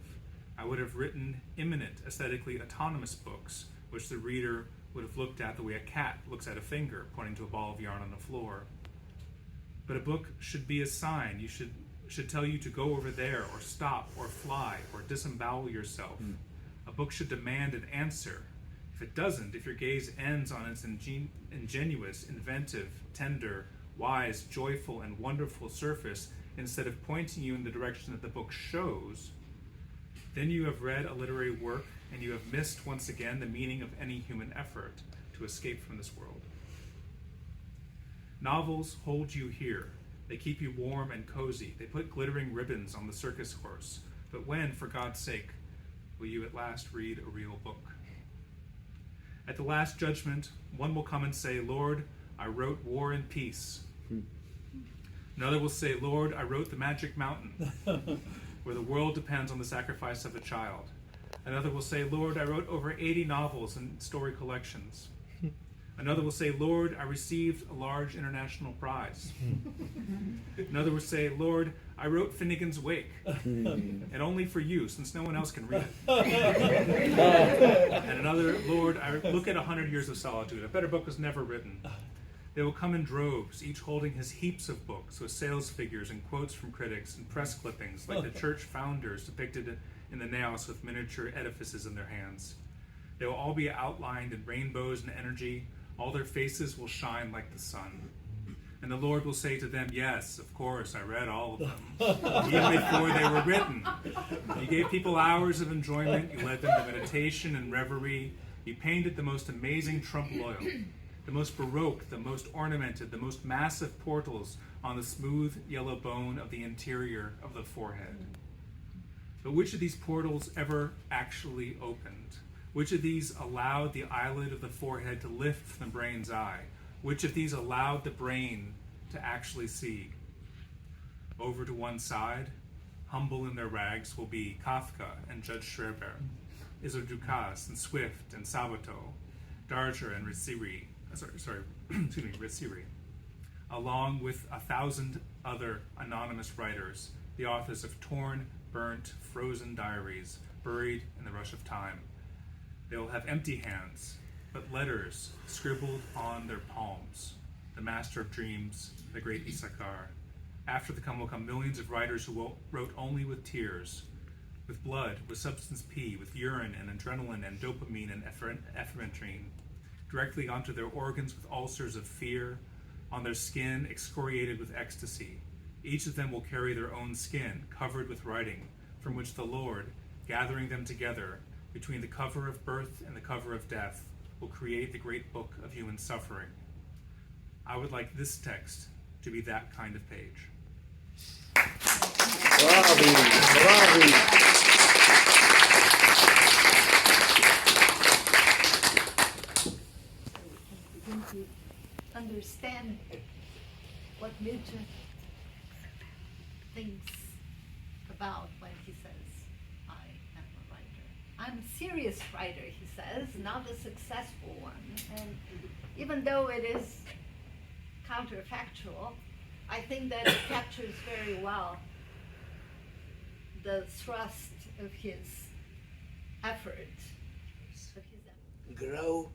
I would have written immanent, aesthetically autonomous books, which the reader would have looked at the way a cat looks at a finger pointing to a ball of yarn on the floor. But a book should be a sign. You should tell you to go over there, or stop, or fly, or disembowel yourself. A book should demand an answer. If it doesn't, if your gaze ends on its ingenuous, inventive, tender, wise, joyful, and wonderful surface, instead of pointing you in the direction that the book shows, then you have read a literary work, and you have missed once again the meaning of any human effort to escape from this world. Novels hold you here. They keep you warm and cozy. They put glittering ribbons on the circus horse. But when, for God's sake, will you at last read a real book? At the last judgment, one will come and say, Lord, I wrote War and Peace. Another will say, Lord, I wrote The Magic Mountain, where the world depends on the sacrifice of a child. Another will say, Lord, I wrote over 80 novels and story collections. Another will say, Lord, I received a large international prize. Another will say, Lord, I wrote Finnegan's Wake, and only for you, since no one else can read it. And another, Lord, I look at 100 Years of Solitude. A better book was never written. They will come in droves, each holding his heaps of books with sales figures and quotes from critics and press clippings like the church founders depicted in the naos with miniature edifices in their hands. They will all be outlined in rainbows and energy. All their faces will shine like the sun. And the Lord will say to them, yes, of course, I read all of them, even before they were written. You gave people hours of enjoyment. You led them to meditation and reverie. You painted the most amazing trompe l'oeil, the most baroque, the most ornamented, the most massive portals on the smooth yellow bone of the interior of the forehead. But which of these portals ever actually opened? Which of these allowed the eyelid of the forehead to lift from the brain's eye? Which of these allowed the brain to actually see? Over to one side, humble in their rags, will be Kafka and Judge Schreiber, Isidore Ducasse and Swift and Sabato, Darger and Riciri, along with 1,000 other anonymous writers, the authors of torn, burnt, frozen diaries, buried in the rush of time. They will have empty hands, but letters scribbled on their palms. The master of dreams, the great Issachar. After them will come millions of writers who wrote only with tears, with blood, with substance P, with urine and adrenaline and dopamine and epinephrine, directly onto their organs with ulcers of fear, on their skin excoriated with ecstasy. Each of them will carry their own skin, covered with writing, from which the Lord, gathering them together, between the cover of birth and the cover of death, will create the great book of human suffering. I would like this text to be that kind of page. Bravi, bravi. Begin to understand what Mircea thinks about when he says, I am a writer. I'm a serious writer, he says, not a successful one. And even though it is counterfactual, I think that it captures very well the thrust of his effort. Grow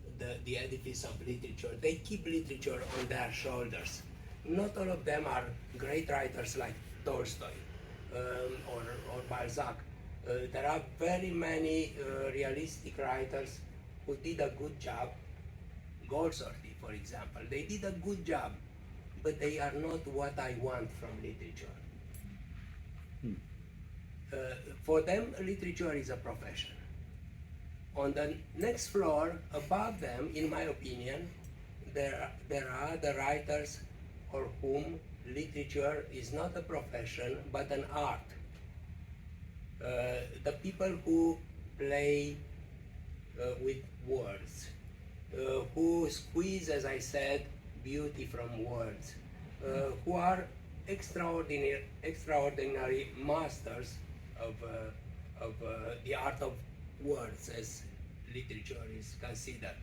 the edifice of literature. They keep literature on their shoulders. Not all of them are great writers like Tolstoy or Balzac. There are very many realistic writers who did a good job. Goldsworthy, for example, they did a good job, but they are not what I want from literature. For them, literature is a profession. On the next floor, above them, in my opinion, there are the writers for whom literature is not a profession, but an art. The people who play with words, who squeeze, as I said, beauty from words, who are extraordinary masters of the art of words as literature is considered.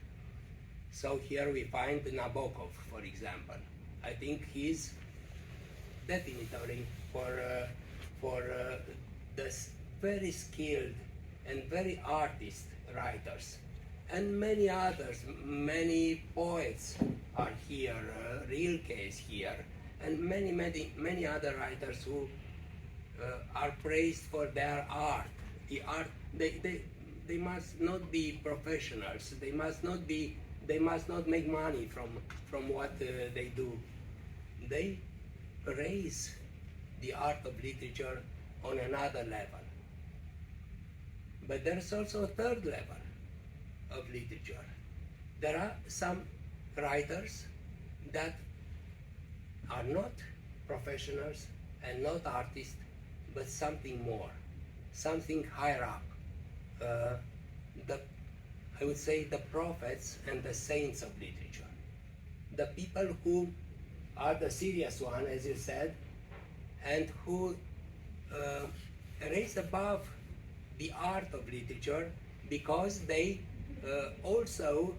So here we find Nabokov, for example. I think he's definitely for the very skilled and very artist writers. And many others, many poets are here, Rilke is here, and many other writers who are praised for their art. The art, they must not be professionals. They must not make money from what they do. They raise the art of literature on another level. But there's also a third level of literature. There are some writers that are not professionals and not artists, but something more, something higher up. I would say the prophets and the saints of literature. The people who are the serious one, as you said, and who raise above the art of literature because they also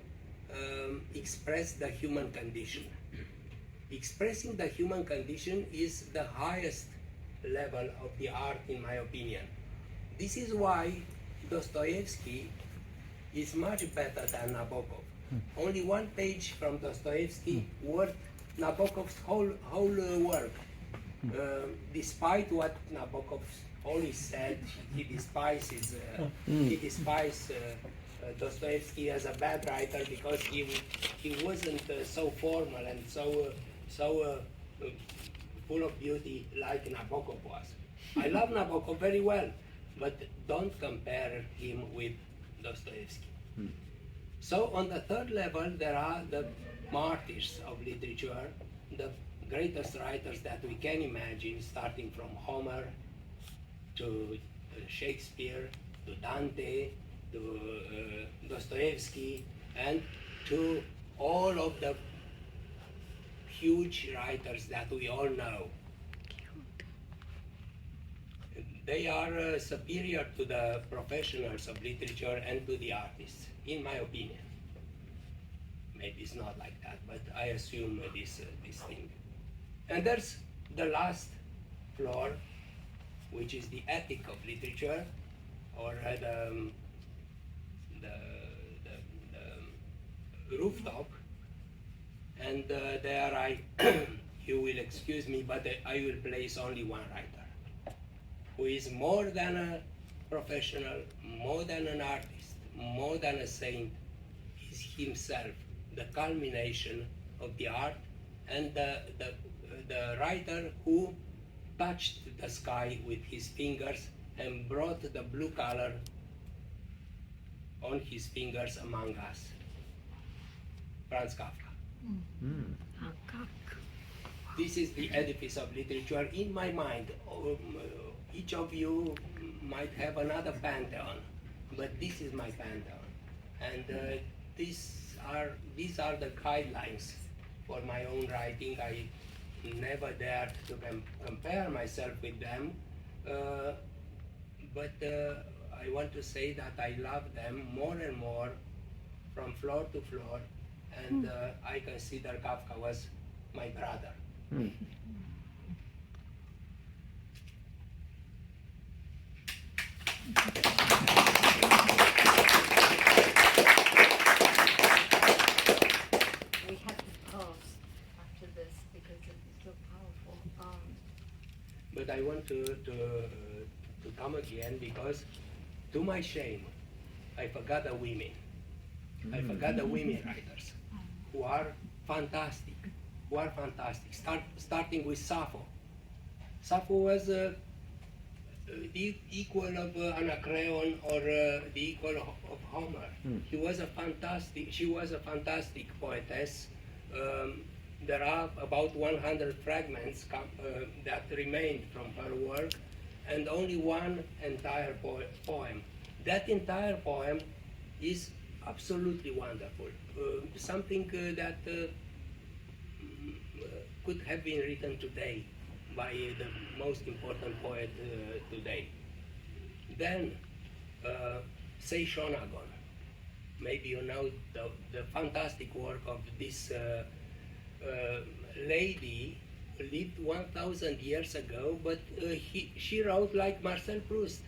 express the human condition. Expressing the human condition is the highest level of the art, in my opinion. This is why Dostoevsky is much better than Nabokov. Only one page from Dostoevsky worth Nabokov's whole work. Despite what Nabokov always said, he despises Dostoevsky as a bad writer because he wasn't so formal and so full of beauty like Nabokov was. I love Nabokov very well, but don't compare him with Dostoevsky. So on the third level, there are the martyrs of literature, the greatest writers that we can imagine, starting from Homer to Shakespeare, to Dante, to Dostoevsky, and to all of the huge writers that we all know. They are superior to the professionals of literature and to the artists, in my opinion. Maybe it's not like that, but I assume this thing. And there's the last floor, which is the ethic of literature, or the rooftop. And there you will excuse me, but I will place only one writer, who is more than a professional, more than an artist, more than a saint. He's himself the culmination of the art, and the writer who touched the sky with his fingers and brought the blue color on his fingers among us. Franz Kafka. This is the edifice of literature in my mind. Each of you might have another pantheon, but this is my pantheon. And these are the guidelines for my own writing. I never dared to compare myself with them, but I want to say that I love them more and more from floor to floor, and I consider Kafka was my brother. We have to pause after this because it's so powerful. But I want to come again because, to my shame, I forgot the women. I forgot the women writers who are fantastic. Starting with Sappho. Sappho was the equal of Anacreon, or the equal of Homer. She was a fantastic poetess. There are about 100 fragments that remained from her work, and only one entire poem. That entire poem is absolutely wonderful. Something that could have been written today by the most important poet today. Then, say Shonagon. Maybe you know the fantastic work of this lady who lived 1,000 years ago, but she wrote like Marcel Proust.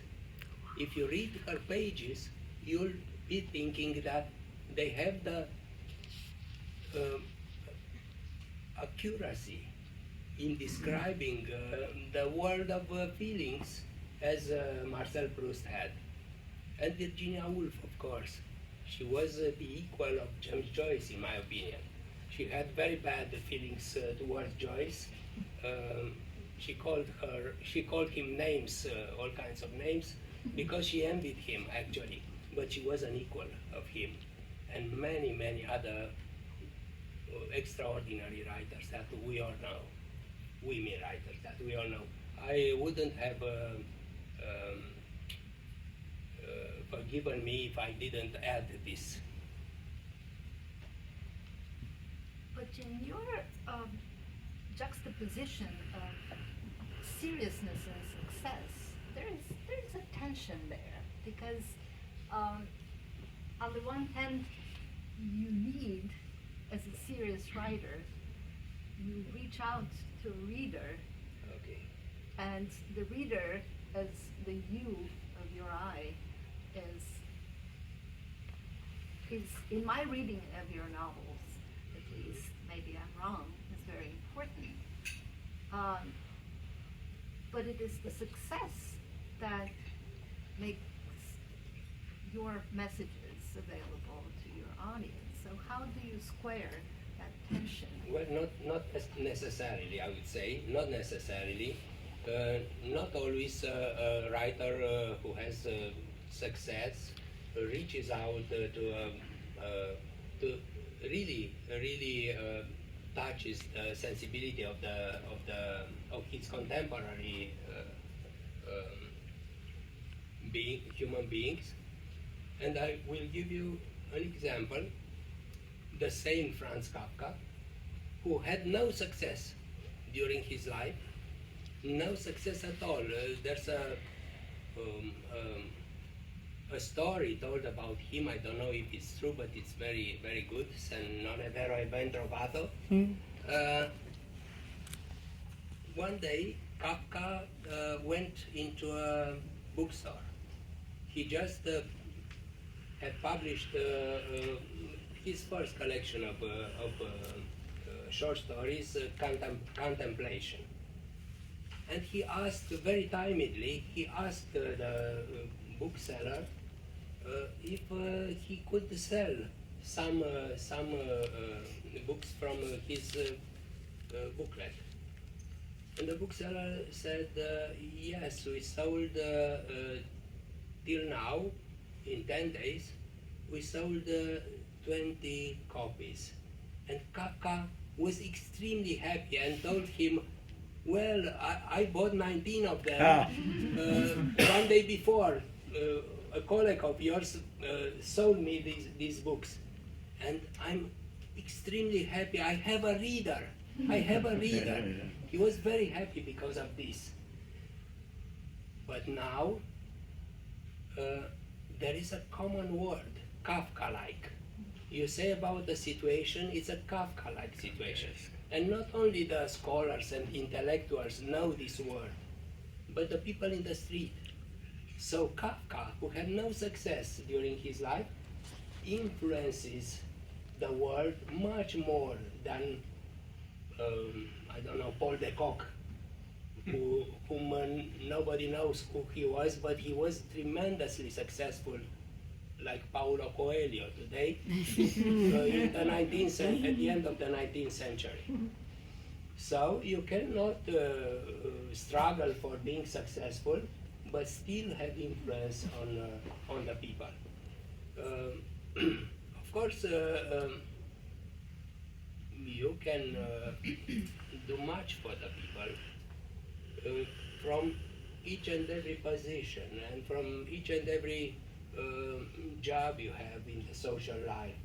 If you read her pages, you'll be thinking that they have the accuracy in describing the world of feelings as Marcel Proust had. And Virginia Woolf, of course. She was the equal of James Joyce, in my opinion. She had very bad feelings towards Joyce. She called him names, all kinds of names, because she envied him, actually. But she was an equal of him. And many, many other extraordinary writers that we all know, women writers that we all know. I wouldn't have forgiven me if I didn't add this. But in your juxtaposition of seriousness and success, there's a tension there, because on the one hand, you need, as a serious writer, you reach out to a reader, Okay. and the reader, as the you of your eye, is in my reading of your novels, at least, maybe I'm wrong, is very important. But it is the success that makes your messages available to your audience. So how do you square that tension? Well, not necessarily, I would say, not necessarily. Not always a writer who has success reaches out to really touches the sensibility of his contemporary human beings. And I will give you an example. The same Franz Kafka, who had no success during his life, no success at all. There's a story told about him. I don't know if it's true, but it's very, very good. Se non è vero è ben trovato. One day, Kafka went into a bookstore. He just had published his first collection of short stories, Contemplation. And he asked, very timidly, he asked the bookseller if he could sell some books from his booklet. And the bookseller said, yes, we sold till now, in 10 days, we sold 20 copies. And Kafka was extremely happy and told him, well, I bought 19 of them. One day before, a colleague of yours sold me these books. And I'm extremely happy. I have a reader. I have a reader. He was very happy because of this. But now, there is a common word, Kafka-like. You say about the situation, it's a Kafka-like situation. And not only the scholars and intellectuals know this word, but the people in the street. So Kafka, who had no success during his life, influences the world much more than, I don't know, Paul de Kock, whom nobody knows who he was, but he was tremendously successful, like Paulo Coelho today, in the at the end of the 19th century. So you cannot struggle for being successful, but still have influence on the people. Of course, you can do much for the people from each and every position and from each and every job you have in the social life.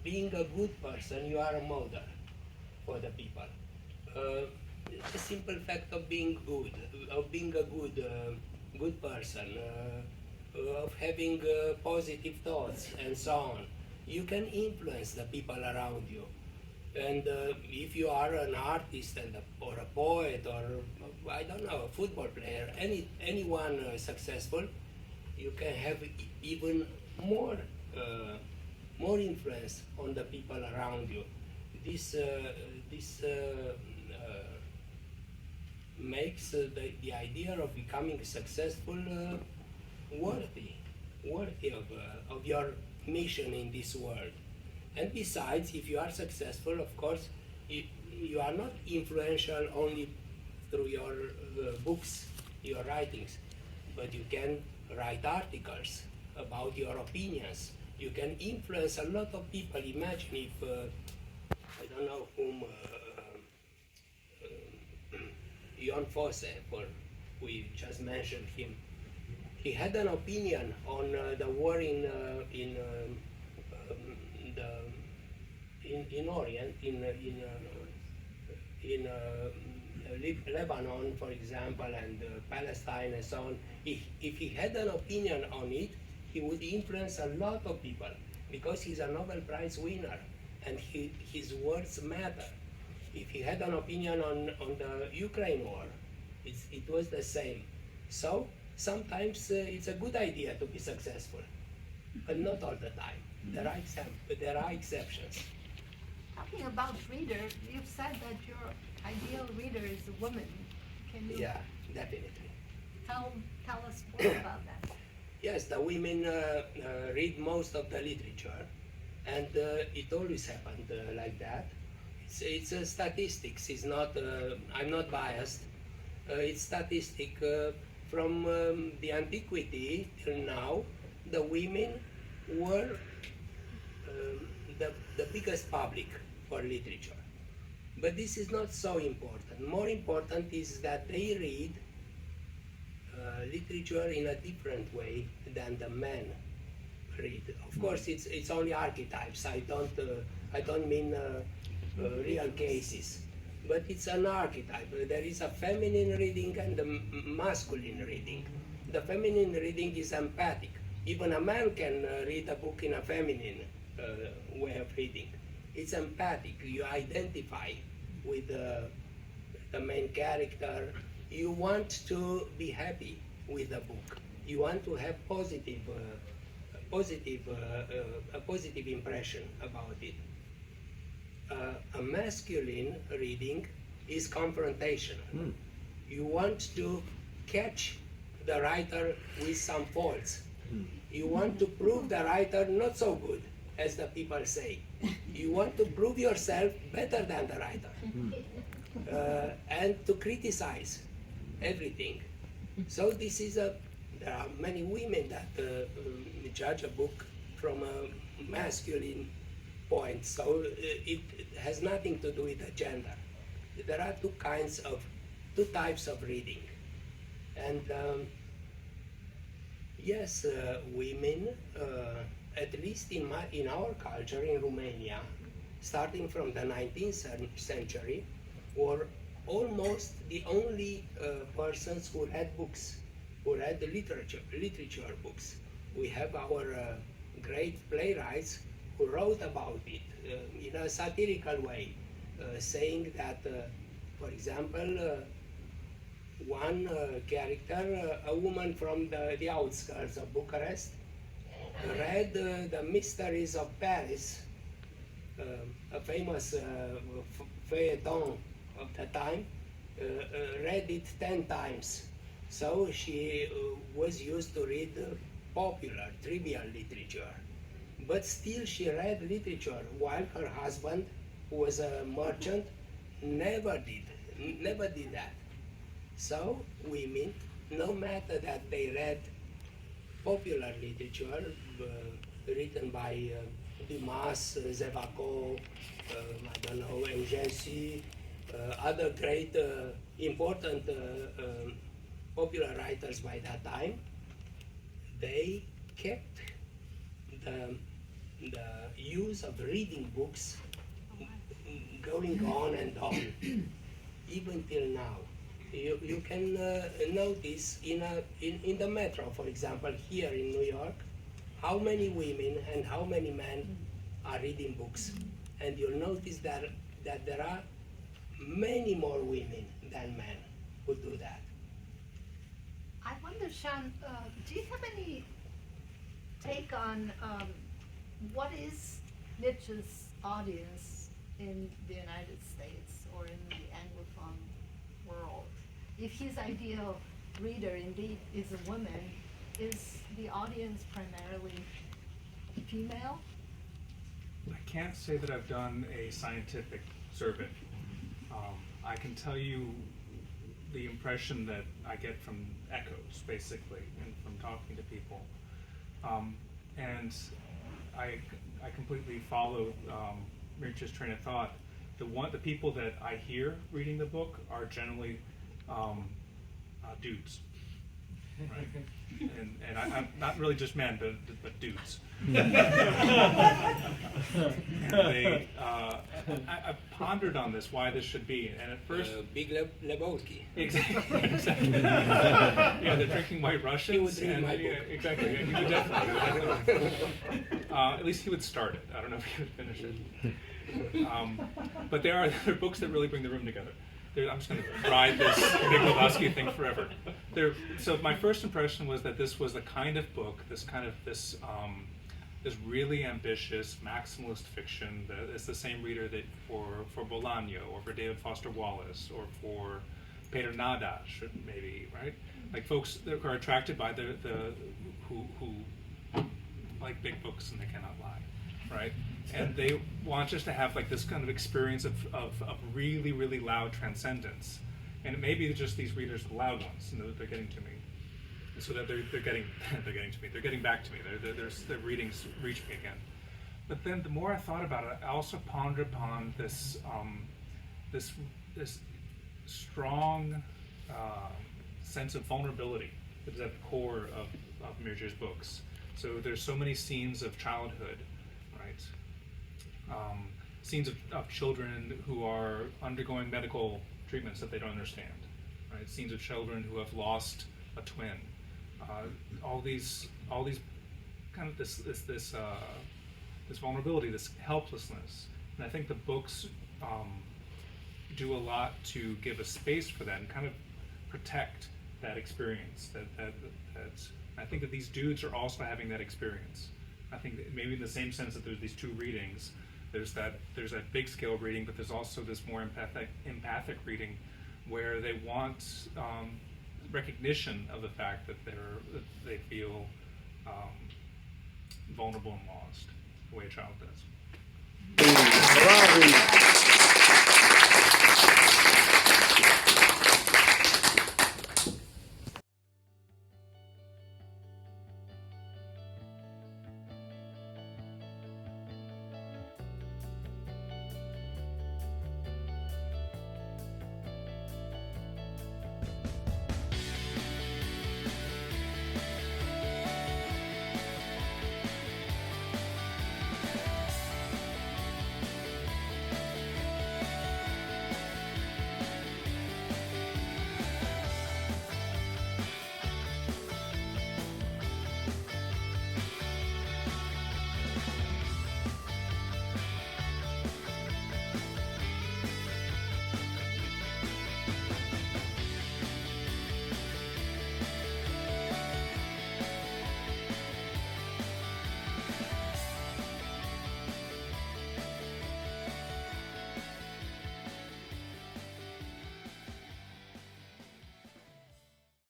Being a good person, you are a model for the people. The simple fact of being good, of being a good person, of having positive thoughts and so on, you can influence the people around you. And if you are an artist or a poet or, I don't know, a football player, anyone successful, you can have even more influence on the people around you. This makes the idea of becoming successful worthy of your mission in this world. And besides, if you are successful, of course, you are not influential only through your books, your writings, but you can write articles about your opinions. You can influence a lot of people. Imagine if, I don't know whom, Jon Fosse, we just mentioned him. He had an opinion on the war in Orient, in Lebanon, for example, and Palestine and so on, if he had an opinion on it, he would influence a lot of people because he's a Nobel Prize winner and his words matter. If he had an opinion on the Ukraine war, it was the same. So sometimes it's a good idea to be successful, but not all the time. There are exceptions. Talking about reader, you've said that your ideal reader is a woman. Can you Yeah, definitely. tell us more about that? Yes, the women read most of the literature, and it always happened like that. It's statistics. It's not. I'm not biased. It's statistic from the antiquity till now. The women were the biggest public for literature, but this is not so important. More important is that they read literature in a different way than the men read. Of course, it's only archetypes. I don't mean real cases, but it's an archetype. There is a feminine reading and a masculine reading. The feminine reading is empathic. Even a man can read a book in a feminine way of reading. It's empathic. You identify with the main character. You want to be happy with the book. You want to have a positive impression about it. A masculine reading is confrontational. You want to catch the writer with some faults. You want to prove the writer not so good as the people say. You want to prove yourself better than the writer. And to criticize everything. So this is there are many women that judge a book from a masculine point. So it has nothing to do with the gender. There are two types of reading. And yes, women, at least in our culture in Romania, starting from the 19th century, were almost the only persons who read books, who read the literature books. We have our great playwrights who wrote about it in a satirical way, saying that, for example, one character, a woman from the outskirts of Bucharest, read The Mysteries of Paris, a famous feuilleton of the time, read it 10 times. So she was used to read popular, trivial literature. But still she read literature, while her husband, who was a merchant, never did that. So women, no matter that they read popular literature written by Dumas, Zevacot, I don't know, Engency, other great important popular writers by that time, they kept the use of reading books going on and on, even till now. You can notice in the metro, for example, here in New York, how many women and how many men are reading books. And you'll notice that there are many more women than men who do that. I wonder, Sean, do you have any take on what is Nietzsche's audience in the United States or in the Anglophone world? If his ideal reader indeed is a woman, is the audience primarily female? I can't say that I've done a scientific survey. I can tell you the impression that I get from echoes, basically, and from talking to people. And I completely follow Mircea's train of thought. The people that I hear reading the book are generally dudes. right? And I'm not really just men, but dudes. And I pondered on this, why this should be, and at first, Big Lebowski. exactly. Yeah, they're drinking White Russians. He would read my book. Yeah, exactly. Yeah, he would definitely. At least he would start it. I don't know if he would finish it. But there are books that really bring the room together. I'm just going to ride this Big Lebowski thing forever. So my first impression was that this was the kind of book, this really ambitious maximalist fiction that is the same reader that for Bolaño or for David Foster Wallace or for Peter Nadash, maybe, right? Like folks that are attracted by who like big books and they cannot lie, right? And they want us to have like this kind of experience of really, really loud transcendence. And it may be just these readers, the loud ones, and they're getting to me. So that they're getting to me. They're getting back to me. Their readings reach me again. But then the more I thought about it, I also pondered upon this strong sense of vulnerability that is at the core of Mircea's books. So there's so many scenes of childhood, right? Scenes of children who are undergoing medical treatments that they don't understand, right? Scenes of children who have lost a twin. All these kind of this vulnerability, this helplessness, and I think the books do a lot to give a space for that and kind of protect that experience. I think that these dudes are also having that experience. I think that maybe in the same sense that there's these two readings, there's that big scale reading, but there's also this more empathic reading where they want recognition of the fact that they feel vulnerable and lost, the way a child does. Ferrari.